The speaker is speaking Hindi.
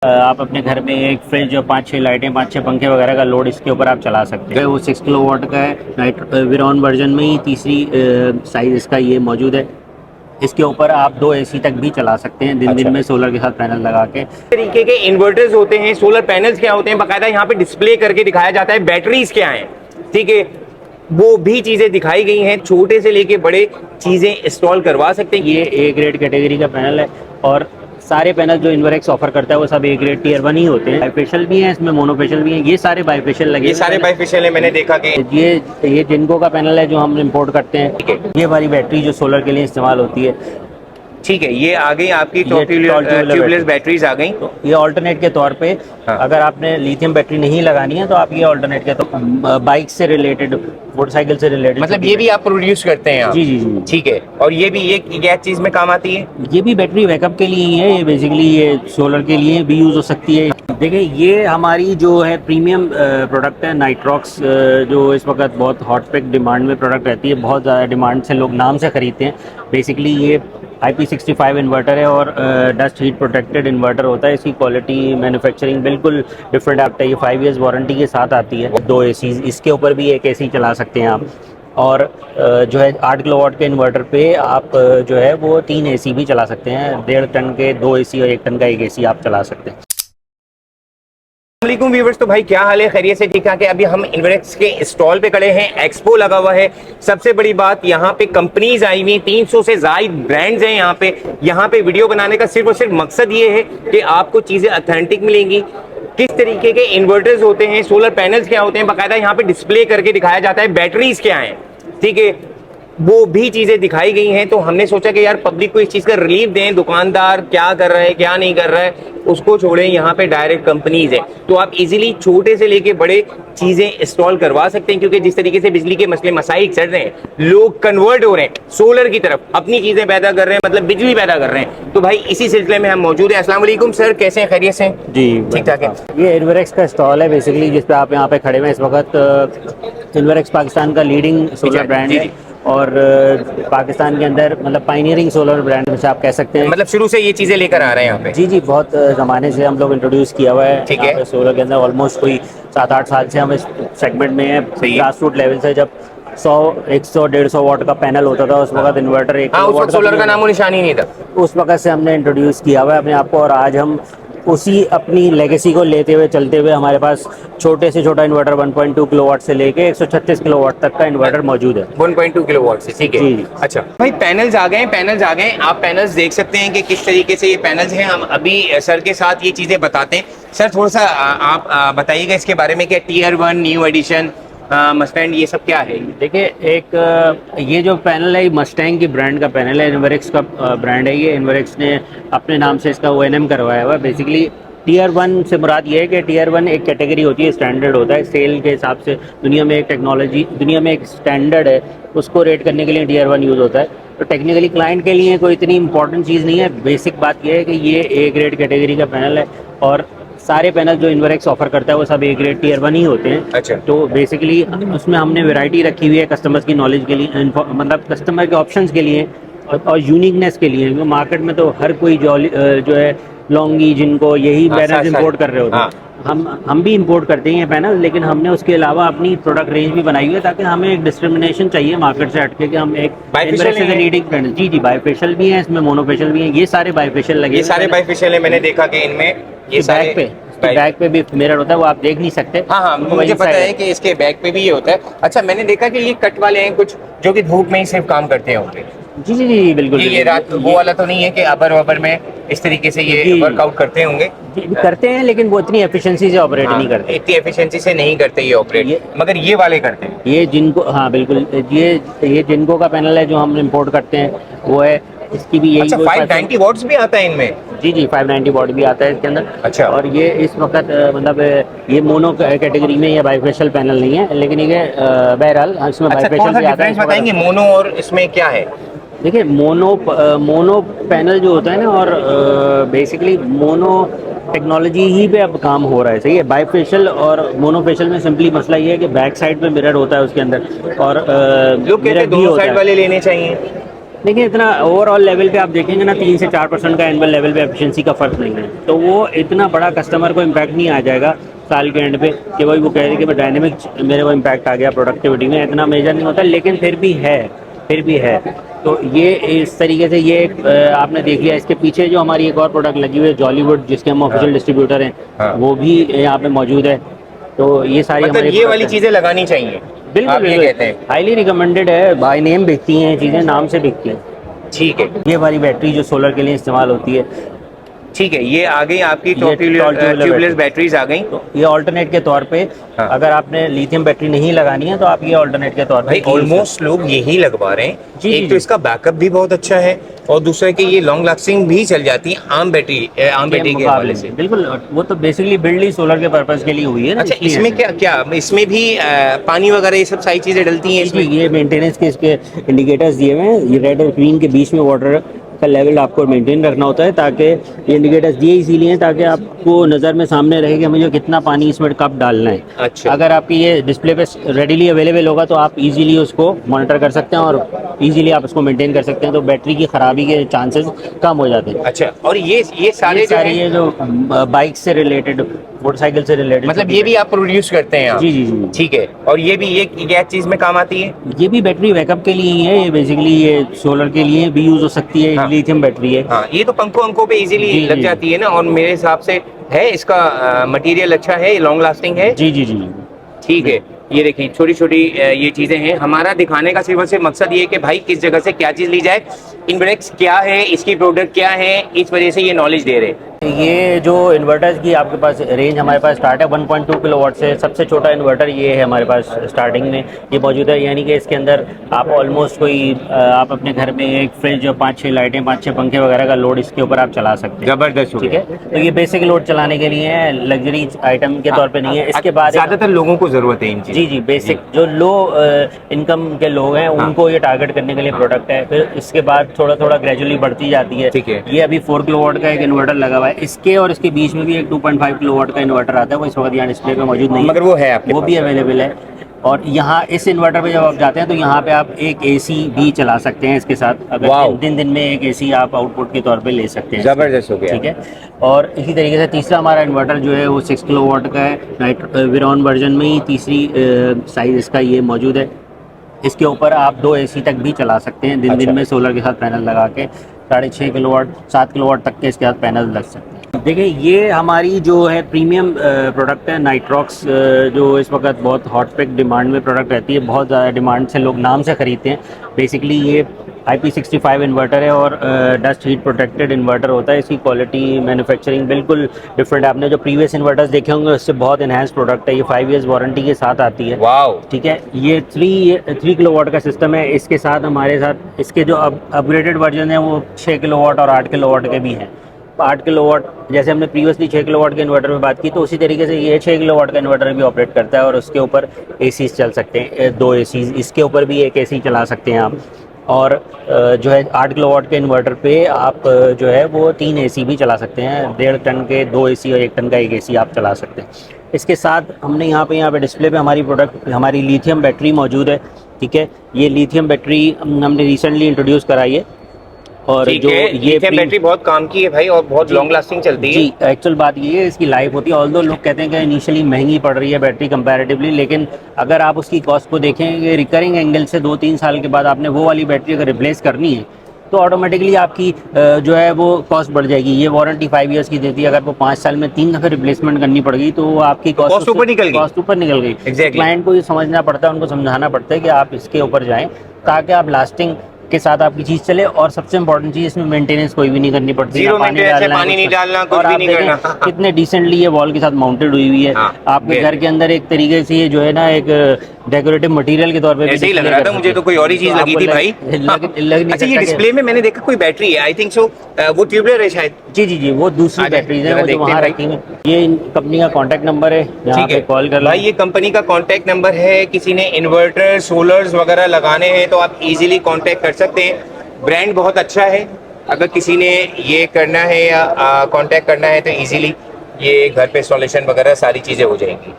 आप अपने घर में एक फ्रिज और 5-6 लाइटें 5-6 पंखे वगैरह का लोड इसके ऊपर आप चला सकते हैं। वो 6 किलोवाट का है। नाइट विरॉन वर्जन में ही तीसरी साइज इसका ये मौजूद है। इसके ऊपर आप 2 एसी तक भी चला सकते हैं दिन में सोलर के साथ पैनल लगा के। तरीके के इन्वर्टर्स होते हैं, सोलर पैनल्स क्या होते हैं, बाकायदा यहाँ पे डिस्प्ले करके दिखाया जाता है। बैटरीज क्या हैं, ठीक है, वो भी चीजें दिखाई गई हैं। छोटे से लेके बड़े चीजें इंस्टॉल करवा सकते हैं। ये ए ग्रेड कैटेगरी का पैनल है और सारे पैनल जो इन्वर्क्स ऑफर करता है वो सब ए ग्रेड टियर 1 ही होते हैं। बाइफेशियल भी हैं, इसमें मोनोफेशियल भी हैं। ये सारे बाइफेशियल लगे, ये सारे बाइफेशियल है, मैंने देखा कि ये जिनको का पैनल है जो हम इंपोर्ट करते हैं। ये वाली बैटरी जो सोलर के लिए इस्तेमाल होती है, ठीक है, ये आ गई आपकी ट्यूबलेस बैटरीज आ गई। तो ये ऑल्टरनेट के तौर पे अगर आपने लिथियम बैटरी नहीं लगानी है तो आप ये ऑल्टरनेट के तौर बाइक से रिलेटेड, मोटरसाइकिल से रिलेटेड, मतलब ये भी आप प्रोड्यूस करते हैं आप? जी जी जी, ठीक है। और ये भी, ये क्या चीज में काम आती है? ये भी बैटरी बैकअप के लिए ही है। ये बेसिकली ये सोलर के लिए भी यूज हो सकती है। देखिए ये हमारी जो है प्रीमियम प्रोडक्ट है नाइट्रॉक्स, जो इस वक्त बहुत हॉट पिक डिमांड में प्रोडक्ट रहती है। बहुत ज़्यादा डिमांड से लोग नाम से खरीदते हैं। बेसिकली ये IP65 इन्वर्टर है और डस्ट हीट प्रोटेक्टेड इन्वर्टर होता है। इसकी क्वालिटी, मैन्युफैक्चरिंग बिल्कुल डिफरेंट आता है। ये 5 इयर्स वारंटी के साथ आती है। 2 एसी, इसके ऊपर भी एक एसी चला सकते हैं आप। और जो है 8 किलोवाट के इन्वर्टर पे आप जो है वो 3 एसी भी चला सकते हैं। 1.5 टन के 2 एसी और 1 टन का 1 एसी आप चला सकते हैं। अस्सलामुअलैकुम व्यूअर्स, तो भाई क्या हाल है, खैरियत से ठीक ठाक है। अभी हम इन्वर्क्स के स्टॉल पे खड़े हैं, एक्सपो लगा हुआ है। सबसे बड़ी बात, यहाँ पे कंपनीज आई हुई, 300 से ज्यादा ब्रांड्स हैं यहाँ पे। यहाँ पे वीडियो बनाने का सिर्फ और सिर्फ मकसद ये है कि आपको चीजें ऑथेंटिक मिलेंगी। किस तरीके के इन्वर्टर्स होते हैं, सोलर पैनल्स क्या होते हैं, बाकायदा यहाँ पे डिस्प्ले करके दिखाया जाता है। बैटरीज क्या हैं, ठीक है, वो भी चीजें दिखाई गई हैं। तो हमने सोचा कि यार पब्लिक को इस चीज का रिलीफ दें। दुकानदार क्या कर रहा है क्या नहीं कर रहा है उसको छोड़ें, यहाँ पे डायरेक्ट कंपनीज है, तो आप इजीली छोटे से लेके बड़े चीजें इंस्टॉल करवा सकते हैं। क्योंकि जिस तरीके से बिजली के मसले मसाइल चल रहे हैं, लोग कन्वर्ट हो रहे हैं सोलर की तरफ, अपनी चीजें पैदा कर रहे हैं, मतलब बिजली पैदा कर रहे हैं। तो भाई इसी सिलसिले में हम मौजूद है। अस्सलाम वालेकुम सर, कैसे हैं, खैरियत से? जी ठीक ठाक है। ये इन्वर्क्स का स्टॉल है बेसिकली, जिस पे आप यहाँ पे खड़े हुए हैं इस वक्त। इन्वर्क्स पाकिस्तान का लीडिंग सोलर ब्रांड है और पाकिस्तान के अंदर मतलब पायनियरिंग सोलर ब्रांड में से आप कह सकते हैं। मतलब शुरू से ये चीजें लेकर आ रहे हैं यहाँ पे? जी जी, बहुत ज़माने से हम लोग इंट्रोड्यूस किया हुआ है। ठीक है। सोलर के अंदर ऑलमोस्ट कोई 7-8 साल से हम इस सेगमेंट में हैं। ग्रास रूट लेवल से जब 100, 100, 150 वाट का पैनल होता था उस वक्त इन्वर्टर 1 किलोवाट सोलर का नामो निशान ही नहीं था। उस वक्त से हमने इंट्रोड्यूस किया हुआ है अपने आप को। और आज हम उसी अपनी लेगेसी को लेते हुए चलते हुए हमारे पास छोटे से छोटा इन्वर्टर 1.2 किलोवाट से लेके 136 किलोवाट तक का इन्वर्टर मौजूद है। 1.2 किलोवाट से, ठीक है। अच्छा भाई, पैनल्स आ गए, पैनल्स आ गए। आप पैनल्स देख सकते हैं कि किस तरीके से ये पैनल्स हैं। हम अभी सर के साथ ये चीजें बताते हैं। सर थोड़ा सा आप बताइएगा इसके बारे में कि टियर 1 न्यू एडिशन मस्टैंग ये सब क्या है? देखिए एक ये जो पैनल है मस्टैंग की ब्रांड का पैनल है, इन्वर्क्स का ब्रांड है ये। इन्वर्क्स ने अपने नाम से इसका ONM करवाया हुआ है। बेसिकली टियर 1 से मुराद ये है कि टियर 1 एक कैटेगरी होती है, स्टैंडर्ड होता है सेल के हिसाब से। दुनिया में एक टेक्नोलॉजी, दुनिया में एक स्टैंडर्ड है, उसको रेट करने के लिए टियर 1 यूज़ होता है। तो टेक्निकली क्लाइंट के लिए कोई इतनी इंपॉर्टेंट चीज़ नहीं है। बेसिक बात यह है कि ये ए ग्रेड कैटेगरी का पैनल है और सारे पैनल जो इन्वर्क्स ऑफर करता है वो सब ए ग्रेड टियर 1 ही होते हैं। अच्छा। तो बेसिकली उसमें हमने वैरायटी रखी हुई है कस्टमर्स की नॉलेज के लिए, मतलब कस्टमर के ऑप्शंस के लिए और यूनिकनेस के लिए। मार्केट में तो हर कोई जो है लॉन्गी जिनको यही पैनल इंपोर्ट कर रहे होते हैं। हम भी इंपोर्ट करते हैं पैनल, लेकिन हमने उसके अलावा अपनी प्रोडक्ट रेंज भी बनाई हुई है ताकि हमें एक डिस्क्रिमिनेशन चाहिए मार्केट से हटके कि हम एक लीडिंग पैनल। जी जी, बाइफेशियल भी है इसमें, मोनोफेशियल भी है। ये सारे बाइफेशियल लगे, ये सारे बाइफेशियल है। मैंने देखा कि इनमें ये सारे बैक पे भी मिरर होता है, वो आप देख नहीं सकते। हाँ हाँ, मुझे पता है कि इसके बैक पे भी ये होता है। अच्छा, मैंने देखा कि ये कट वाले हैं कुछ जो कि धूप में ही सिर्फ काम करते होंगे। जी जी जी, बिल्कुल। ये रात वो वाला तो नहीं है कि अबर वबर में इस तरीके से ये वर्कआउट करते होंगे? करते हैं, लेकिन वो इतनी एफिशिएंसी से ऑपरेट नहीं करते। इतनी एफिशिएंसी से नहीं करते ये ऑपरेट, मगर ये वाले करते हैं। ये जिनको, हाँ बिल्कुल, ये जिनको का पैनल है जो हम इंपोर्ट करते हैं वो है। इसकी भी यही। अच्छा, 590 वॉट्स भी आता है इनमें? जी जी, 590 वॉट भी आता है इसके अंदर। अच्छा। और ये इस वक्त मतलब ये मोनो कैटेगरी में या बाइफेशियल पैनल नहीं है, लेकिन ये बहरहाल इसमें बाइफेशियल भी आता है। बताएंगे मोनो और इसमें क्या है? देखिए मोनो पैनल जो होता है ना, और बेसिकली मोनो टेक्नोलॉजी ही पे अब काम हो रहा है, सही है। बाइफेशियल और मोनोफेशियल में सिंपली मसला ये है कि बैक साइड पे मिरर होता है उसके अंदर, और लोग कहते हैं दोनों साइड वाले लेने चाहिए। देखिए इतना ओवरऑल लेवल पे आप देखेंगे ना 3 से 4% का एनुअल लेवल पे एफिशिएंसी का फर्क नहीं है, तो वो इतना बड़ा कस्टमर को इम्पैक्ट नहीं आ जाएगा साल के एंड पे कि भाई वो कह रहे कि मैं डायनेमिक मेरे को इम्पैक्ट आ गया प्रोडक्टिविटी में, इतना मेजर नहीं होता, लेकिन फिर भी है। तो ये इस तरीके से ये एक आपने देख लिया। इसके पीछे जो हमारी एक और प्रोडक्ट लगी हुई है जॉलीवुड, जिसके हम ऑफिशियल डिस्ट्रीब्यूटर हैं, हाँ। वो भी यहाँ पे मौजूद है। तो ये सारी मतलब हमारी ये वाली product हैं। चीजें लगानी चाहिए, बिल्कुल आप ये बिल्कुल कहते हैं। हाईली रिकमेंडेड है, बाय नेम बिकती हैं चीज़ें, नाम से बिकती हैं। ठीक है, ये हमारी बैटरी जो सोलर के लिए इस्तेमाल होती है, ठीक है, ये आ गई आपकी ये ट्यूबलेस ट्यूबलेस बैटरीज आ गई। तो ये ऑल्टरनेट के तौर पे हाँ। अगर आपने लिथियम बैटरी नहीं लगानी है तो आप ये ऑल्टरनेट के तौर पे भाई ऑलमोस्ट लोग यही लगवा रहे हैं। जी, एक जी, तो इसका बैकअप भी बहुत अच्छा है और दूसरा कि ये लॉन्ग लास्टिंग भी चल जाती है आम बैटरी के हवाले से। बिल्कुल, वो तो बेसिकली बिल्ड ही सोलर के पर्पस के लिए हुई है ना। अच्छा, इसलिए इसमें क्या क्या इसमें भी पानी वगैरह ये सब सारी चीजें डलती हैं जी इसमें? ये मेंटेनेंस के इसके इंडिकेटर्स दिए हुए हैं, ये रेड और ग्रीन के बीच में वाटर का लेवल आपको मेंटेन रखना होता है, ताकि ये इंडिकेटर्स दिए इसीलिए हैं ताकि आपको नज़र में सामने रहे कि मुझे कितना पानी इसमें कब डालना है। अच्छा। अगर आपकी ये डिस्प्ले पे रेडीली अवेलेबल होगा तो आप इजीली उसको मॉनिटर कर सकते हैं और इजीली आप उसको मेंटेन कर सकते हैं, तो बैटरी की खराबी के चांसेस कम हो जाते हैं। अच्छा, और ये सारे जो सारी हैं, ये जो बाइक से रिलेटेड, मोटरसाइकिल से रिलेटेड, मतलब ये भी आप प्रोड्यूस करते हैं आप? जी जी जी। ठीक है, और ये भी ये क्या चीज में काम आती है? ये भी बैटरी बैकअप के लिए ही है, ये बेसिकली ये सोलर के लिए भी यूज हो सकती है। हाँ। लिथियम बैटरी है। हाँ, ये तो पंखों अंकों पे इजीली जी, लग जी। जाती है ना, और मेरे हिसाब से है इसका मटेरियल अच्छा है, लॉन्ग लास्टिंग है। जी जी जी। ठीक है, ये देखिए छोटी छोटी ये चीजें हैं। हमारा दिखाने का सिर्फ और सिर्फ मकसद ये है कि भाई किस जगह से क्या चीज ली जाए, इन्वर्टेक्स क्या है, इसकी प्रोडक्ट क्या है, इस वजह से ये नॉलेज दे रहे हैं। ये जो इन्वर्टर्स की आपके पास रेंज हमारे पास स्टार्ट है 1.2 किलोवाट से। सबसे छोटा इन्वर्टर ये है हमारे पास स्टार्टिंग में ये मौजूद है, यानी कि इसके अंदर आप ऑलमोस्ट कोई आप अपने घर में एक फ्रिज और 5-6 लाइटें, 5-6 पंखे वगैरह का लोड इसके ऊपर आप चला सकते हैं। जबरदस्त हो ठीक गया। है, तो ये बेसिक लोड चलाने के लिए है, लग्जरी आइटम के तौर पे नहीं है। इसके बाद ज्यादातर लोगों को जरूरत है इन चीजों जी जी, बेसिक जो लो इनकम के लोग हैं उनको ये टारगेट करने के लिए प्रोडक्ट है। फिर इसके बाद थोड़ा थोड़ा ग्रेजुअली बढ़ती जाती है। ठीक है। ये अभी 4 किलोवाट का एक इन्वर्टर लगा हुआ है, इसके और इसके बीच में भी एक 2.5 किलोवाट का इन्वर्टर आता है, वो इस वक्त यहाँ डिस्प्ले पे मौजूद नहीं है, मगर वो है आपके वो पास। भी अवेलेबल है। और यहाँ इस इन्वर्टर पे जब आप जाते हैं तो यहाँ पे आप एक एसी भी चला सकते हैं इसके साथ। अगर दिन में एक एसी आप आउटपुट के तौर पे ले सकते हैं। जबरदस्त हो गया। ठीक है, और इसी तरीके से तीसरा हमारा इन्वर्टर जो है वो 6 किलोवाट का है, नाइट विरॉन वर्जन में ही तीसरी साइज इसका ये मौजूद है। इसके ऊपर आप 2 एसी तक भी चला सकते हैं दिन में सोलर के साथ पैनल लगा के। 6.5 किलोवाट 7 किलोवाट तक के इसके साथ पैनल लग सकते हैं। देखिए ये हमारी जो है प्रीमियम प्रोडक्ट है नाइट्रॉक्स, जो इस वक्त बहुत हॉट पिक डिमांड में प्रोडक्ट रहती है, बहुत ज़्यादा डिमांड से लोग नाम से ख़रीदते हैं। बेसिकली ये IP65 इन्वर्टर है और डस्ट हीट प्रोटेक्टेड इन्वर्टर होता है। इसकी क्वालिटी मैन्युफैक्चरिंग बिल्कुल डिफरेंट है। आपने जो प्रीवियस इन्वर्टर्स देखे होंगे उससे बहुत इनहेंस प्रोडक्ट है। ये 5 ईयर्स वारंटी के साथ आती है। वाओ। ठीक है, ये 3 किलोवाट का सिस्टम है। इसके साथ हमारे साथ इसके जो अपग्रेडेड वर्जन है वो 6 किलोवाट और 8 किलोवाट के भी हैं। 8 किलोवाट जैसे हमने प्रीवियसली 6 किलोवाट के इन्वर्टर में बात की, तो उसी तरीके से ये 6 किलोवाट का इन्वर्टर भी ऑपरेट करता है और उसके ऊपर एसीज चल सकते हैं, 2 एसीज। इसके ऊपर भी एक एसी चला सकते हैं आप। और जो है 8 किलोवाट के इन्वर्टर पे आप जो है वो 3 एसी भी चला सकते हैं। 1.5 टन के 2 एसी और 1 टन का एक एसी आप चला सकते हैं। इसके साथ हमने यहाँ पे डिस्प्ले पे हमारी प्रोडक्ट, हमारी लिथियम बैटरी मौजूद है। ठीक है, ये लिथियम बैटरी हमने रिसेंटली इंट्रोड्यूस कराई है। और जो ये बैटरी बहुत काम की है भाई, और बहुत लॉन्ग लास्टिंग चलती है। जी, एक्चुअल बात ये है इसकी लाइफ होती है। ऑल्दो लोग कहते हैं कि इनिशियली महंगी पड़ रही है बैटरी कंपैरेटिवली, लेकिन अगर आप उसकी कॉस्ट को देखें रिकरिंग एंगल से 2-3 साल के बाद आपने वो वाली बैटरी अगर रिप्लेस करनी है तो ऑटोमेटिकली आपकी जो है वो कॉस्ट बढ़ जाएगी। ये वारंटी 5 ईयर्स की देती है, अगर वो 5 साल में 3 दफ़े रिप्लेसमेंट करनी पड़ गई तो वो आपकी कॉस्ट ऊपर निकल गई। क्लाइंट को ये समझना पड़ता है, उनको समझाना पड़ता है कि आप इसके ऊपर जाएँ ताकि आप लास्टिंग के साथ आपकी चीज चले। और सबसे इंपॉर्टेंट चीज, इसमें मेंटेनेंस कोई भी नहीं करनी पड़ती है, पानी नहीं डालना, कुछ भी नहीं करना। कितने डिसेंटली ये वॉल के साथ माउंटेड हुई हुई है। आपके घर के अंदर एक तरीके से ये जो है ना एक डेकोरेटिव मटेरियल के तौर पे ऐसे ही लग रहा था मुझे, तो कोई और ही चीज लगी थी भाई। अच्छा, ये डिस्प्ले में मैंने देखा कोई बैटरी है, आई थिंक सो वो ट्यूबलर है शायद। जी जी जी, वो दूसरी बैटरीज है जो वहाँ रखी हैं। ये कंपनी का कॉन्टैक्ट नंबर है, यहाँ पे कॉल कर भाई। ये कंपनी का कॉन्टैक्ट नंबर है, किसी ने इन्वर्टर सोलर्स वगैरह लगाने हैं तो आप इजीली कॉन्टैक्ट कर सकते हैं। ब्रांड बहुत अच्छा है, अगर किसी ने ये करना है या कॉन्टैक्ट करना है तो इजीली ये घर पे इंस्टॉलेशन वगैरह सारी चीजें हो जाएंगी।